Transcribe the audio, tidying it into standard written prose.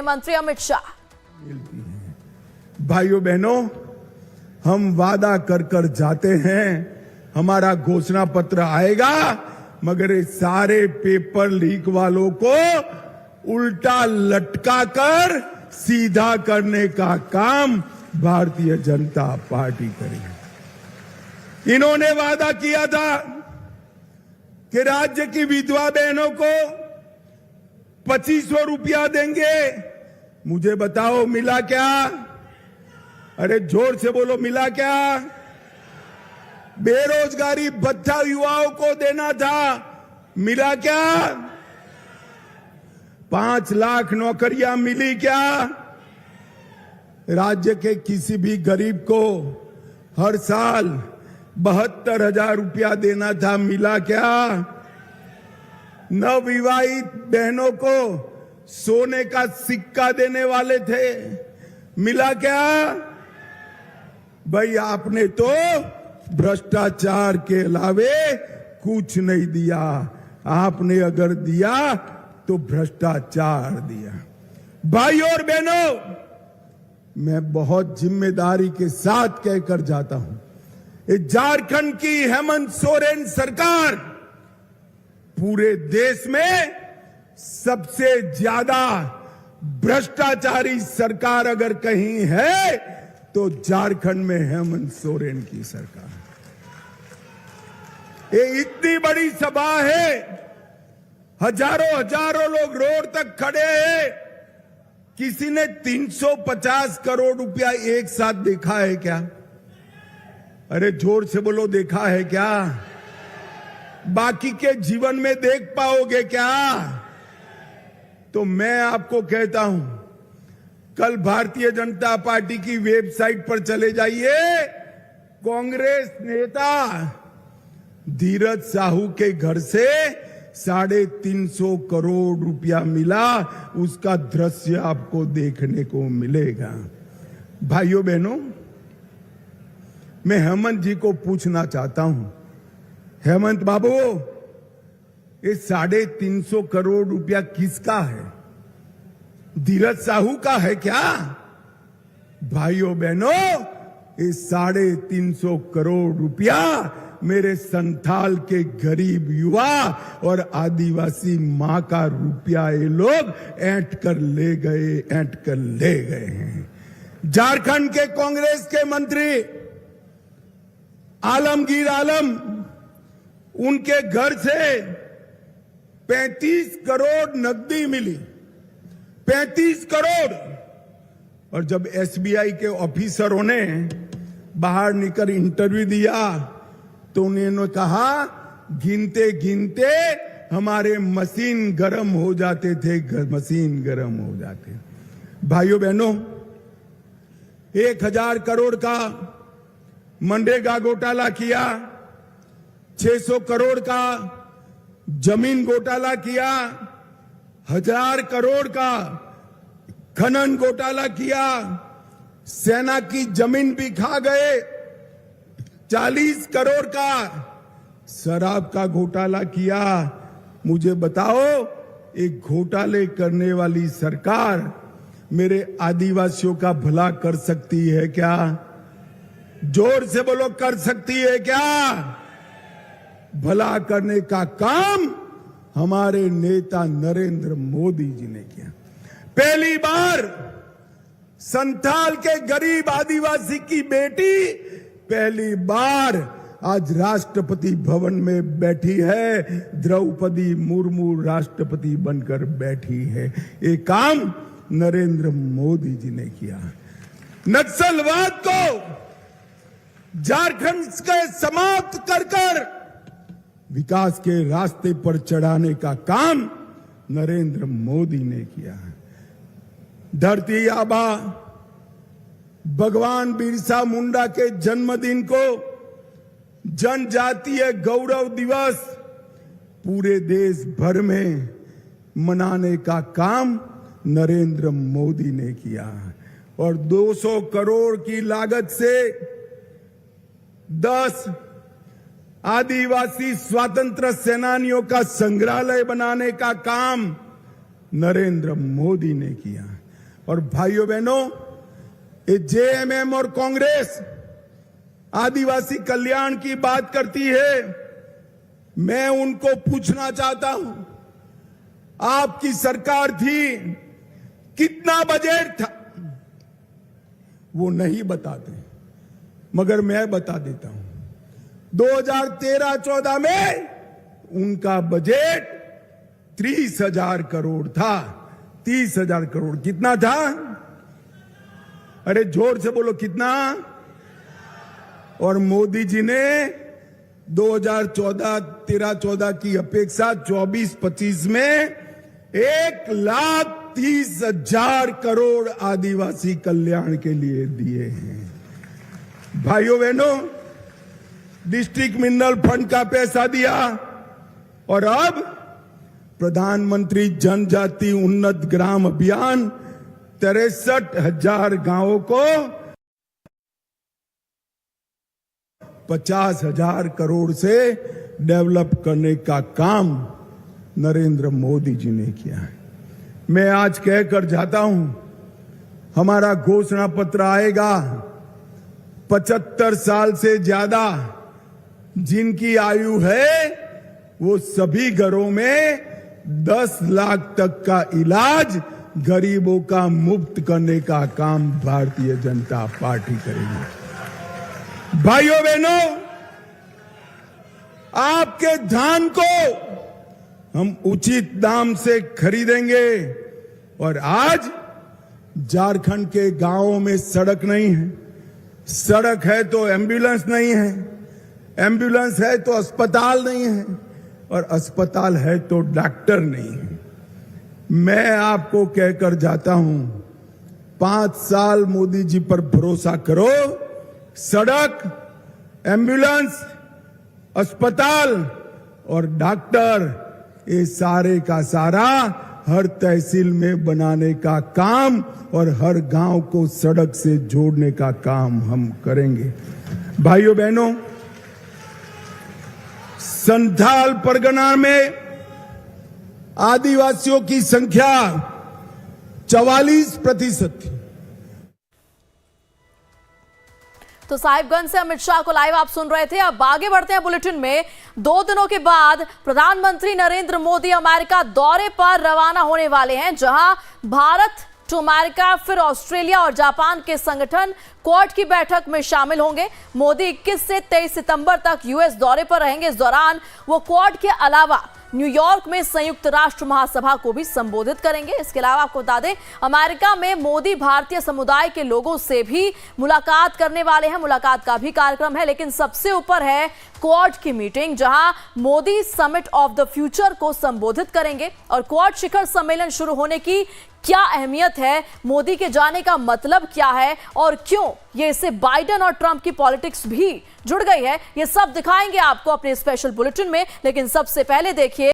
मंत्री अमित शाह। भाइयों बहनों, हम वादा कर कर जाते हैं हमारा घोषणा पत्र आएगा, मगर ये सारे पेपर लीक वालों को उल्टा लटका कर सीधा करने का काम भारतीय जनता पार्टी करेगी। इन्होंने वादा किया था कि राज्य की विधवा बहनों को 2500 रुपया देंगे। मुझे बताओ मिला क्या? अरे जोर से बोलो, मिला क्या? बेरोजगारी भत्ता युवाओं को देना था, मिला क्या? 5 लाख नौकरियां मिली क्या? राज्य के किसी भी गरीब को हर साल 72,000 रुपया देना था, मिला क्या? नवविवाहित बहनों को सोने का सिक्का देने वाले थे, मिला क्या? भाई आपने तो भ्रष्टाचार के अलावे कुछ नहीं दिया। आपने अगर दिया तो भ्रष्टाचार दिया। भाई और बहनों, मैं बहुत जिम्मेदारी के साथ कहकर जाता हूं, ये झारखंड की हेमंत सोरेन सरकार पूरे देश में सबसे ज्यादा भ्रष्टाचारी सरकार अगर कहीं है तो झारखंड में हेमंत सोरेन की सरकार। ये इतनी बड़ी सभा है, हजारों लोग रोड तक खड़े हैं। किसी ने 350 करोड़ रुपया एक साथ देखा है क्या? अरे जोर से बोलो, देखा है क्या? बाकी के जीवन में देख पाओगे क्या? तो मैं आपको कहता हूं, कल भारतीय जनता पार्टी की वेबसाइट पर चले जाइए। कांग्रेस नेता धीरज साहू के घर से 350 करोड़ रुपया मिला, उसका दृश्य आपको देखने को मिलेगा। भाइयों बहनों, मैं हेमंत जी को पूछना चाहता हूं, हेमंत बाबू, ये 350 करोड़ रुपया किसका है? धीरज साहू का है क्या? भाइयों बहनों, ये 350 करोड़ रुपया मेरे संथाल के गरीब युवा और आदिवासी मां का रुपया ये लोग ऐंठ कर ले गए हैं। झारखंड के कांग्रेस के मंत्री आलमगीर आलम, उनके घर से 35 करोड़ नकदी मिली, 35 करोड़। और जब एसबीआई के ऑफिसरों ने बाहर निकल इंटरव्यू दिया तो उन्होंने कहा, गिनते गिनते हमारे मशीन गर्म हो जाते थे, मशीन गर्म हो जाते। भाइयों बहनों, 1000 करोड़ का मनरेगा घोटाला किया, 600 करोड़ का जमीन घोटाला किया, 1000 करोड़ का खनन घोटाला किया, सेना की जमीन भी खा गए, 40 करोड़ का शराब का घोटाला किया। मुझे बताओ, एक घोटाले करने वाली सरकार मेरे आदिवासियों का भला कर सकती है क्या? जोर से बोलो, कर सकती है क्या? भला करने का काम हमारे नेता नरेंद्र मोदी जी ने किया। पहली बार संथाल के गरीब आदिवासी की बेटी पहली बार आज राष्ट्रपति भवन में बैठी है। द्रौपदी मुर्मू राष्ट्रपति बनकर बैठी है। ये काम नरेंद्र मोदी जी ने किया। नक्सलवाद को झारखंड के समाप्त कर विकास के रास्ते पर चढ़ाने का काम नरेंद्र मोदी ने किया। धरती आबा भगवान बिरसा मुंडा के जन्मदिन को जनजातीय गौरव दिवस पूरे देश भर में मनाने का काम नरेंद्र मोदी ने किया। और 200 करोड़ की लागत से 10 आदिवासी स्वतंत्र सेनानियों का संग्रहालय बनाने का काम नरेंद्र मोदी ने किया। और भाइयों बहनों, ये जेएमएम और कांग्रेस आदिवासी कल्याण की बात करती है। मैं उनको पूछना चाहता हूं, आपकी सरकार थी, कितना बजट था? वो नहीं बताते, मगर मैं बता देता हूं। 2013-14 में उनका बजट 30,000 करोड़ था। 30,000 करोड़ कितना था? अरे जोर से बोलो, कितना? और मोदी जी ने 2014 की अपेक्षा 24-25 में 1,30,000 करोड़ आदिवासी कल्याण के लिए दिए हैं। भाइयों बहनों, डिस्ट्रिक्ट मिनरल फंड का पैसा दिया और अब प्रधानमंत्री जनजाति उन्नत ग्राम अभियान 63,000 गांवों को 50,000 करोड़ से डेवलप करने का काम नरेंद्र मोदी जी ने किया है। मैं आज कहकर जाता हूं, हमारा घोषणा पत्र आएगा। 75 साल से ज्यादा जिनकी आयु है, वो सभी घरों में 10 लाख तक का इलाज गरीबों का मुफ्त करने का काम भारतीय जनता पार्टी करेगी। भाइयों बहनों, आपके धान को हम उचित दाम से खरीदेंगे। और आज झारखंड के गांवों में सड़क नहीं है, सड़क है तो एम्बुलेंस नहीं है, एम्बुलेंस है तो अस्पताल नहीं है, और अस्पताल है तो डॉक्टर नहीं है। मैं आपको कहकर जाता हूं, 5 साल मोदी जी पर भरोसा करो। सड़क, एम्बुलेंस, अस्पताल और डॉक्टर, ये सारे का सारा हर तहसील में बनाने का काम और हर गांव को सड़क से जोड़ने का काम हम करेंगे। भाइयों बहनों, संथाल परगना में आदिवासियों की संख्या 44% थी। तो साहिबगंज से अमित शाह को लाइव आप सुन रहे थे। अब आगे बढ़ते हैं बुलेटिन में। 2 दिनों के बाद प्रधानमंत्री नरेंद्र मोदी अमेरिका दौरे पर रवाना होने वाले हैं, जहां भारत टू अमेरिका, फिर ऑस्ट्रेलिया और जापान के संगठन क्वाड की बैठक में शामिल होंगे। मोदी 21 से 23 सितंबर तक यूएस दौरे पर रहेंगे। इस दौरान वो क्वाड के अलावा न्यूयॉर्क में संयुक्त राष्ट्र महासभा को भी संबोधित करेंगे। इसके अलावा आपको बता दें, अमेरिका में मोदी भारतीय समुदाय के लोगों से भी मुलाकात करने वाले हैं। मुलाकात का भी कार्यक्रम है, लेकिन सबसे ऊपर है क्वाड की मीटिंग, जहां Modi summit of the future को संबोधित करेंगे। और क्वाड शिखर सम्मेलन शुरू होने की क्या अहमियत है, मोदी के जाने का मतलब क्या है, और क्यों ये इससे बाइडेन और ट्रंप की पॉलिटिक्स भी जुड़ गई है, ये सब दिखाएंगे आपको अपने स्पेशल बुलेटिन में। लेकिन सबसे पहले देखिए